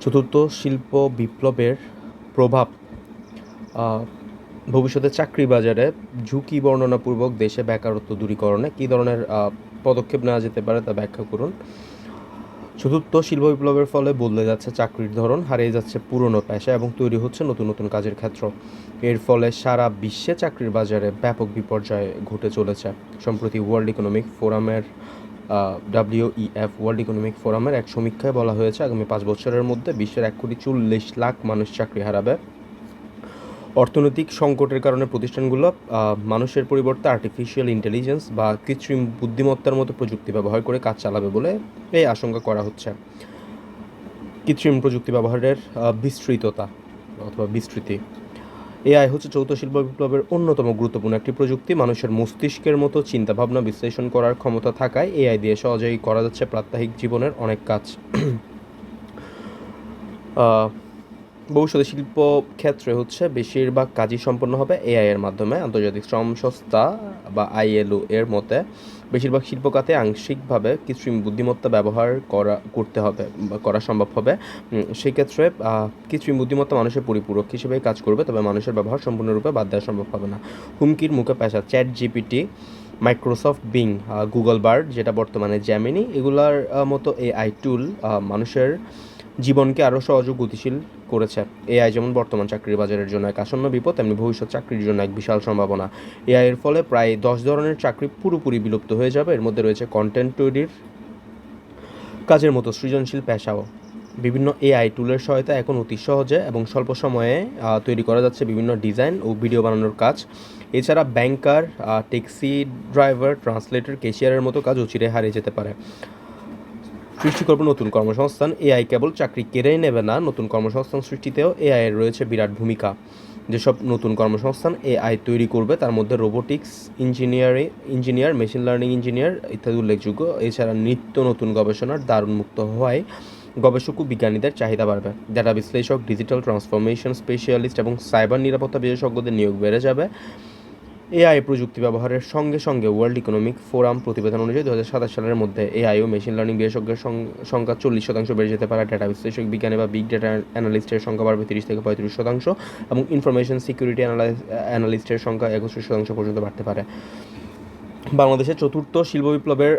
চতুর্থ শিল্প বিপ্লবের প্রভাব ভবিষ্যতে চাকরি বাজারে ঝুঁকি বর্ণনাপূর্বক দেশে বেকারত্ব দূরীকরণে কী ধরনের পদক্ষেপ নেওয়া যেতে পারে তা ব্যাখ্যা করুন। চতুর্থ শিল্প বিপ্লবের ফলে বদলে যাচ্ছে চাকরির ধরন, হারিয়ে যাচ্ছে পুরনো পেশা এবং তৈরি হচ্ছে নতুন নতুন কাজের ক্ষেত্র। এর ফলে সারা বিশ্বে চাকরির বাজারে ব্যাপক বিপর্যয় ঘটে চলেছে। সম্প্রতি ওয়ার্ল্ড ইকোনমিক ফোরামের ওয়ার্ল্ড ইকোনমিক ফোরামের এক সমীক্ষায় বলা হয়েছে আগামী 5 বছরের মধ্যে বিশ্বের 1,40,00,000 মানুষ চাকরি হারাবে। অর্থনৈতিক সংকটের কারণে প্রতিষ্ঠানগুলো মানুষের পরিবর্তে আর্টিফিশিয়াল ইন্টেলিজেন্স বা কৃত্রিম বুদ্ধিমত্তার মতো প্রযুক্তি ব্যবহার করে কাজ চালাবে বলে এই আশঙ্কা করা হচ্ছে। কৃত্রিম প্রযুক্তি ব্যবহারের বিস্তৃতি। এআই হচ্ছে চৌথ শিল্প বিপ্লবের অন্যতম গুরুত্বপূর্ণ একটি প্রযুক্তি। মানুষের মস্তিষ্কের মতো চিন্তাভাবনা বিশ্লেষণ করার ক্ষমতা থাকায় এআই দিয়ে সহজেই করা যাচ্ছে প্রাত্যহিক জীবনের অনেক কাজ। ভবিষ্যতে শিল্প ক্ষেত্রে হচ্ছে বেশিরভাগ কাজই সম্পন্ন হবে এআই এর মাধ্যমে। আন্তর্জাতিক শ্রম সংস্থা বা আইএলও এর মতে বেশিরভাগ শিল্প খাতে আংশিকভাবে কৃত্রিম বুদ্ধিমত্তা ব্যবহার করা সম্ভব হবে। সেক্ষেত্রে কৃত্রিম বুদ্ধিমত্তা মানুষের পরিপূরক হিসেবে কাজ করবে, তবে মানুষের ব্যবহার সম্পূর্ণরূপে বাদ দেওয়া সম্ভব হবে না। হুমকির মুখে পেশা chat GPT, Microsoft being, Google bird যেটা বর্তমানে জ্যামিনি, এগুলার মতো এআই টুল মানুষের জীবনকে আরও সহজ ও গতিশীল করেছে। এআই যেমন বর্তমান চাকরির বাজারের জন্য এক আসন্ন বিপদ, তেমনি ভবিষ্যৎ চাকরির জন্য এক বিশাল সম্ভাবনা। এআই এর ফলে প্রায় 10 ধরনের চাকরি পুরোপুরি বিলুপ্ত হয়ে যাবে। এর মধ্যে রয়েছে কন্টেন্ট তৈরির কাজের মতো সৃজনশীল পেশাও। বিভিন্ন এআই টুলের সহায়তায় এখন অতি সহজে এবং স্বল্প সময়ে তৈরি করা যাচ্ছে বিভিন্ন ডিজাইন ও ভিডিও বানানোর কাজ। এছাড়া ব্যাংকার, ট্যাক্সি ড্রাইভার, ট্রান্সলেটর, ক্যাশিয়ারের মতো কাজ অচিরে হারিয়ে যেতে পারে। সৃষ্টি করবে নতুন কর্মসংস্থান। এআই কেবল চাকরি কেড়েই নেবে না, নতুন কর্মসংস্থান সৃষ্টিতেও এআই এর রয়েছে বিরাট ভূমিকা। যেসব নতুন কর্মসংস্থান এআই তৈরি করবে তার মধ্যে robotics engineer, machine learning engineer ইত্যাদি উল্লেখযোগ্য। এছাড়া নিত্য নতুন গবেষণার দ্বার উন্মুক্ত হওয়ায় গবেষক ও বিজ্ঞানীদের চাহিদা বাড়বে। ডেটা বিশ্লেষক, ডিজিটাল ট্রান্সফরমেশন স্পেশালিস্ট এবং সাইবার নিরাপত্তা বিশেষজ্ঞদের নিয়োগ বেড়ে যাবে। এআই প্রযুক্তি ব্যবহারের সঙ্গে সঙ্গে ওয়ার্ল্ড ইকোনমিক ফোরাম প্রতিবেদন অনুযায়ী 2027 সালের মধ্যে এআই ও মেশিন লার্নিং বিশেষজ্ঞের সংখ্যা 40% বেড়ে যেতে পারে। ডেটা বিশ্লেষক, বিজ্ঞানী বা বিগ ডেটা অ্যানালিস্টের সংখ্যা বাড়বে 30-35% এবং ইনফরমেশন সিকিউরিটি অ্যানালিস্টের সংখ্যা 61% পর্যন্ত বাড়তে পারে। বাংলাদেশের চতুর্থ শিল্প বিপ্লবের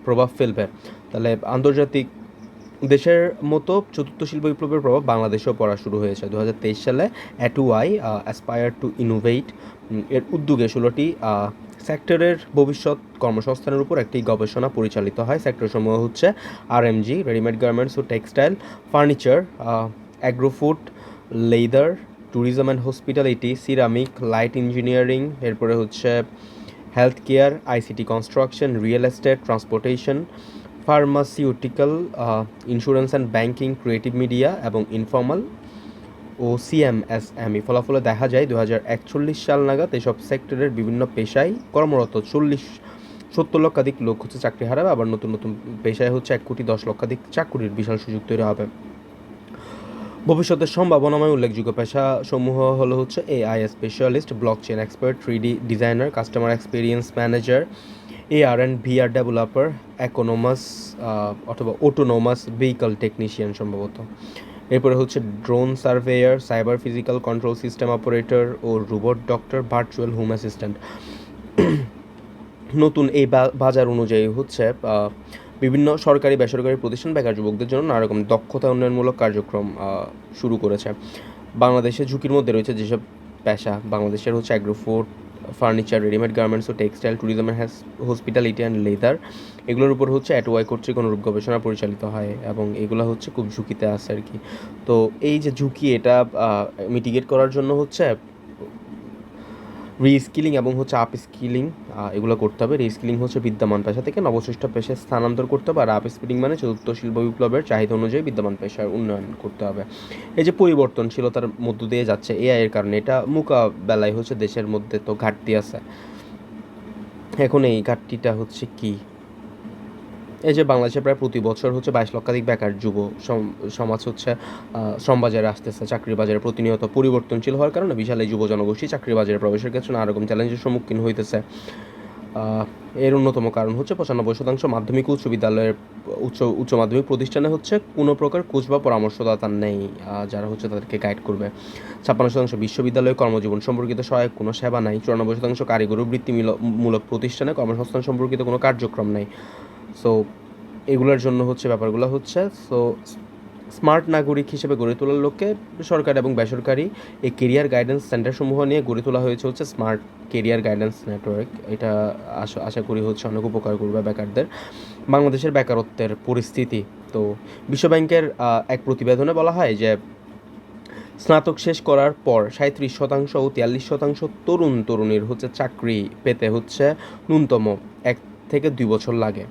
প্রভাব ফেলবে। তাহলে আন্তর্জাতিক দেশের মতো চতুর্থ শিল্প বিপ্লবের প্রভাব বাংলাদেশেও পড়া শুরু হয়েছে। 2023 সালে অ্যাটুআই অ্যাসপায়ার টু ইনোভেট এর উদ্যোগে 16টি সেক্টরের ভবিষ্যৎ কর্মসংস্থানের উপর একটি গবেষণা পরিচালিত হয়। সেক্টরসমূহ হচ্ছে আরএমজি, রেডিমেড গার্মেন্টস ও textile, furniture, agrofood, leather, tourism and hospitality, ceramic, light engineering, এরপরে হচ্ছে health care, ICT construction, real estate, transportation, pharmaceutical, insurance and banking, creative media এবং ইনফর্মাল ও সিএমএসএমই। ফলাফলে দেখা যায় 2041 সাল নাগাদ এসব সেক্টরের বিভিন্ন পেশায় কর্মরত 70 লক্ষাধিক লোক হচ্ছে চাকরি হারাবে। আবার নতুন নতুন পেশায় হচ্ছে 1,10,00,000 চাকরির বিশাল সুযোগ তৈরি হবে। ভবিষ্যতের সম্ভাবনাময় উল্লেখযোগ্য পেশাসমূহ হলো হচ্ছে AI specialist, blockchain expert, 3D designer, customer experience manager, AR and VR developer, অথবা অটোনোমাস ভেহিকল টেকনিশিয়ান সম্ভবত। এরপরে হচ্ছে drone surveyor, cyber physical control system operator ও robot doctor, virtual home assistant. নতুন এই বাজার অনুযায়ী হচ্ছে বিভিন্ন সরকারি বেসরকারি প্রতিষ্ঠান বেকার যুবকদের জন্য নানা রকম দক্ষতা উন্নয়নমূলক কার্যক্রম শুরু করেছে। বাংলাদেশে ঝুঁকির মধ্যে রয়েছে যেসব পেশা, বাংলাদেশের হচ্ছে অ্যাগ্রোফুড, ফার্নিচার, রেডিমেড গার্মেন্টস ও textile, tourism and hospitality and leather. এগুলোর উপর হচ্ছে অ্যাটওয়াই কর্তৃক অনুরূপ গবেষণা পরিচালিত হয় এবং এগুলো হচ্ছে খুব ঝুঁকিতে আছে আর কি। তো এই যে ঝুঁকি, এটা মিটিগেট করার জন্য হচ্ছে রিস্কিলিং এবং হচ্ছে আপ স্কিলিং এগুলো করতে হবে। রিস্কিলিং হচ্ছে বিদ্যমান পেশা থেকে নবসৃষ্ট পেশায় স্থানান্তর করতে হবে, আর আপ স্কিলিং মানে চতুর্থ শিল্প বিপ্লবের চাহিদা অনুযায়ী বিদ্যমান পেশার উন্নয়ন করতে হবে। এই যে পরিবর্তনশীলতার মধ্য দিয়ে যাচ্ছে এআই এর কারণে, এটা মোকাবেলায় হচ্ছে দেশের মধ্যে তো ঘাটতি আছে। এখন এই ঘাটতিটা হচ্ছে কি? এই যে বাংলাদেশে প্রায় প্রতি বছর হচ্ছে 22 লক্ষাধিক বেকার যুব সমাজ হচ্ছে শ্রমবাজারে আসতেছে। চাকরির বাজারে প্রতিনিয়ত পরিবর্তনশীল হওয়ার কারণে বিশাল এই যুব জনগোষ্ঠী চাকরির বাজারে প্রবেশের ক্ষেত্রে নানা রকম চ্যালেঞ্জের সম্মুখীন হইতেছে। এর অন্যতম কারণ হচ্ছে 95% মাধ্যমিক উচ্চ বিদ্যালয়ের উচ্চ মাধ্যমিক প্রতিষ্ঠানে হচ্ছে কোনো প্রকার কোচ বা পরামর্শদাতা নেই, যারা হচ্ছে তাদেরকে গাইড করবে। 56% বিশ্ববিদ্যালয়ে কর্মজীবন সম্পর্কিত সহায়ক কোনো সেবা নাই। 94% কারিগরি বৃত্তিমূলক প্রতিষ্ঠানে কর্মসংস্থান সম্পর্কিত কোনো কার্যক্রম নেই। সো এগুলোর জন্য হচ্ছে ব্যাপারগুলো হচ্ছে। সো স্মার্ট নাগরিক হিসেবে গড়ে তোলার লক্ষ্যে সরকার এবং বেসরকারি এই কেরিয়ার গাইডেন্স সেন্টারসমূহ নিয়ে গড়ে তোলা হয়েছে হচ্ছে স্মার্ট কেরিয়ার গাইডেন্স নেটওয়ার্ক। এটা আশা করি হচ্ছে অনেক উপকার করবে বেকারদের। বাংলাদেশের বেকারত্বের পরিস্থিতি, তো বিশ্বব্যাংকের এক প্রতিবেদনে বলা হয় যে স্নাতক শেষ করার পর 37% ও 43% তরুণ তরুণীর হচ্ছে চাকরি পেতে হচ্ছে ন্যূনতম 1 থেকে 2 বছর লাগে।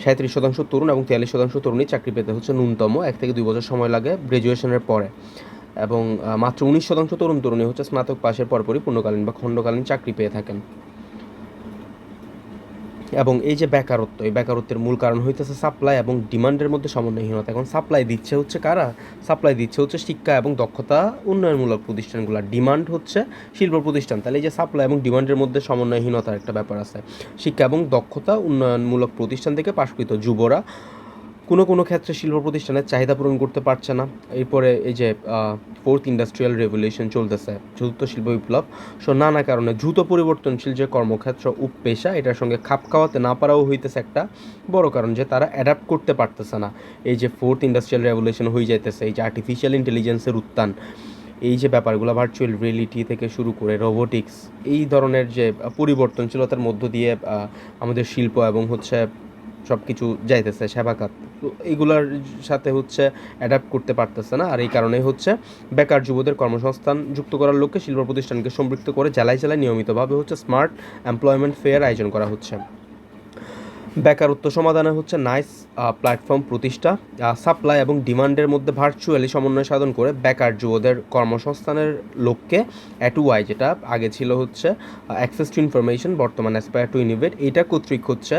37% তরুণ এবং 43% তরুণী চাকরি পেতে হচ্ছে ন্যূনতম 1 থেকে 2 বছর সময় লাগে গ্র্যাজুয়েশনের পরে, এবং মাত্র 19% তরুণ তরুণী হচ্ছে স্নাতক পাশের পরপরই পূর্ণকালীন বা খণ্ডকালীন চাকরি পেয়ে থাকেন। এবং এই যে বেকারত্ব, এই বেকারত্বের মূল কারণ হইতেছে সাপ্লাই এবং ডিমান্ডের মধ্যে সমন্বয়হীনতা। এখন সাপ্লাই দিচ্ছে হচ্ছে কারা? সাপ্লাই দিচ্ছে হচ্ছে শিক্ষা এবং দক্ষতা উন্নয়নমূলক প্রতিষ্ঠানগুলো, ডিমান্ড হচ্ছে শিল্প প্রতিষ্ঠান। তাহলে এই যে সাপ্লাই এবং ডিমান্ডের মধ্যে সমন্বয়হীনতার একটা ব্যাপার আছে। শিক্ষা এবং দক্ষতা উন্নয়নমূলক প্রতিষ্ঠান থেকে পাশকৃত যুবরা কোনো ক্ষেত্রে শিল্প প্রতিষ্ঠানের চাহিদা পূরণ করতে পারছে না। এরপরে এই যে ফোর্থ ইন্ডাস্ট্রিয়াল রেভলিউশন চলতেছে, চতুর্থ শিল্প বিপ্লব, নানা কারণে দ্রুত পরিবর্তনশীল যে কর্মক্ষেত্র ও পেশা, এটার সঙ্গে খাপ খাওয়াতে না পারাও হইতেছে একটা বড় কারণ, যে তারা অ্যাডাপ্ট করতে পারতেছে না। এই যে ফোর্থ ইন্ডাস্ট্রিয়াল রেভলিউশন হয়ে যাইতেছে, এই যে আর্টিফিশিয়াল ইন্টেলিজেন্সের উত্থান, এই যে ব্যাপারগুলো ভার্চুয়াল রিয়েলিটি থেকে শুরু করে রোবোটিক্স, এই ধরনের যে পরিবর্তনশীলতার মধ্য দিয়ে আমাদের শিল্প এবং হচ্ছে সব কিছু যাইতেছে, সেবা খাত, তো এইগুলোর সাথে হচ্ছে অ্যাডাপ্ট করতে পারতেছে না। আর এই কারণেই হচ্ছে বেকার যুবদের কর্মসংস্থান যুক্ত করার লক্ষ্যে শিল্প প্রতিষ্ঠানকে সম্পৃক্ত করে জেলায় জেলায় নিয়মিতভাবে হচ্ছে স্মার্ট এমপ্লয়মেন্ট ফেয়ার আয়োজন করা হচ্ছে। বেকারত্ব সমাধানে হচ্ছে নাইস প্ল্যাটফর্ম প্রতিষ্ঠা, সাপ্লাই এবং ডিমান্ডের মধ্যে ভার্চুয়ালি সমন্বয় সাধন করে বেকার যুবদের কর্মসংস্থানের লক্ষ্যে অ্যাটুআই, যেটা আগে ছিল হচ্ছে অ্যাক্সেস টু ইনফরমেশন, বর্তমানে অ্যাসপায়ার টু ইনোভেট, এইটা কর্তৃক হচ্ছে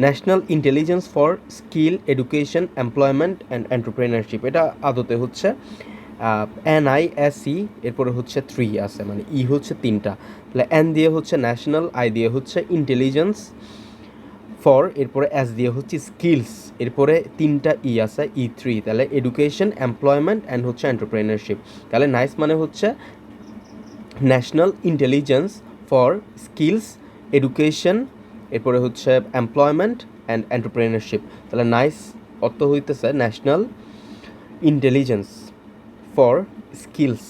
national intelligence for skill education employment and entrepreneurship, এটা আদতে হচ্ছে NISE, এরপরে হচ্ছে 3 আছে, মানে ই হচ্ছে 3টা, তাহলে N দিয়ে হচ্ছে ন্যাশনাল, আই দিয়ে হচ্ছে ইন্টেলিজেন্স, ফর এরপরে এস দিয়ে হচ্ছে স্কিলস, এরপরে 3টা ই আছে, E3, তাহলে এডুকেশন এমপ্লয়মেন্ট অ্যান্ড হচ্ছে এন্টারপ্রেনারশিপ। তাহলে নাইস মানে হচ্ছে national intelligence for skills education, এরপরে হচ্ছে এমপ্লয়মেন্ট অ্যান্ড এন্টারপ্রেনারশিপ। তাহলে নাইস অর্থ হইতেছে ন্যাশনাল ইন্টেলিজেন্স ফর স্কিলস,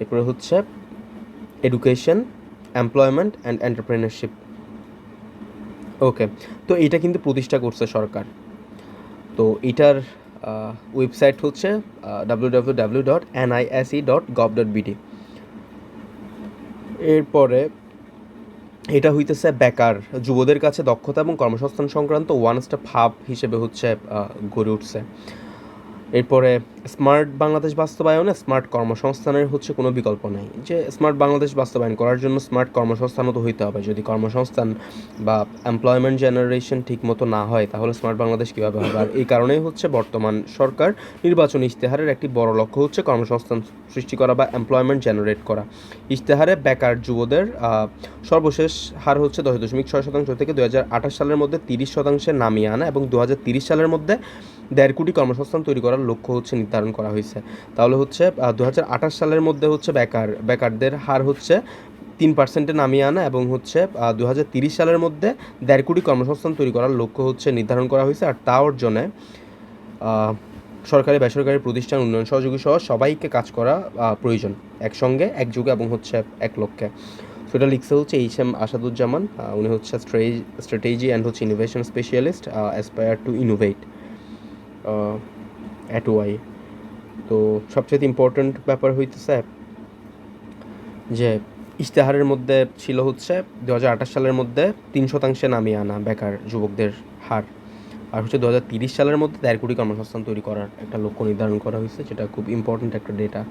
এরপরে হচ্ছে এডুকেশন এমপ্লয়মেন্ট অ্যান্ড এন্টারপ্রেনারশিপ। ওকে, তো এটা কিন্তু প্রতিষ্ঠা করছে সরকার। তো এটার ওয়েবসাইট হচ্ছে www.nise.gov.bd। এরপরে এটা হইতেছে বেকার যুবদের কাছে দক্ষতা এবং কর্মসংস্থান সংক্রান্ত ওয়ান স্টপ হাব হিসেবে হচ্ছে গড়ে উঠছে। এরপরে স্মার্ট বাংলাদেশ বাস্তবায়নে স্মার্ট কর্মসংস্থানের হচ্ছে কোনো বিকল্প নেই। যে স্মার্ট বাংলাদেশ বাস্তবায়ন করার জন্য স্মার্ট কর্মসংস্থানও তো হইতে হবে। যদি কর্মসংস্থান বা এমপ্লয়মেন্ট জেনারেশন ঠিক মতো না হয়, তাহলে স্মার্ট বাংলাদেশ কীভাবে হবে? আর এই কারণেই হচ্ছে বর্তমান সরকার নির্বাচনী ইশতেহারের একটি বড় লক্ষ্য হচ্ছে কর্মসংস্থান সৃষ্টি করা বা এমপ্লয়মেন্ট জেনারেট করা। ইশতেহারে বেকার যুবদের সর্বশেষ হার হচ্ছে 10.6% থেকে 2028 সালের মধ্যে 30% নামিয়ে আনা, এবং 2030 সালের মধ্যে 1.5 কোটি কর্মসংস্থান তৈরি করার লক্ষ্য হচ্ছে নির্ধারণ করা হয়েছে। তাহলে হচ্ছে 2028 সালের মধ্যে হচ্ছে বেকারদের হার হচ্ছে 3% নামিয়ে আনা, এবং হচ্ছে 2030 সালের মধ্যে 1.5 কোটি কর্মসংস্থান তৈরি করার লক্ষ্য হচ্ছে নির্ধারণ করা হয়েছে। আর তা অর্জনে সরকারি বেসরকারি প্রতিষ্ঠান, উন্নয়ন সহযোগী সহ সবাইকে কাজ করা প্রয়োজন, একসঙ্গে একযুগে এবং হচ্ছে এক লক্ষ্যে। সেটা লিখছে হচ্ছে HM আসাদুজ্জামান, উনি হচ্ছে স্ট্র্যাটেজি অ্যান্ড হচ্ছে innovation specialist, aspire to innovate A2I. তো সবচেয়ে ইম্পর্ট্যান্ট ব্যাপার হইতেছে যে ইশতেহারের মধ্যে ছিল হচ্ছে 2028 সালের মধ্যে 3% নামিয়ে আনা বেকার যুবকদের হার, আর হচ্ছে 2030 সালের মধ্যে 1.5 কোটি কর্মসংস্থান তৈরি করার একটা লক্ষ্য নির্ধারণ করা হয়েছে, যেটা খুব ইম্পর্ট্যান্ট একটা ডেটা।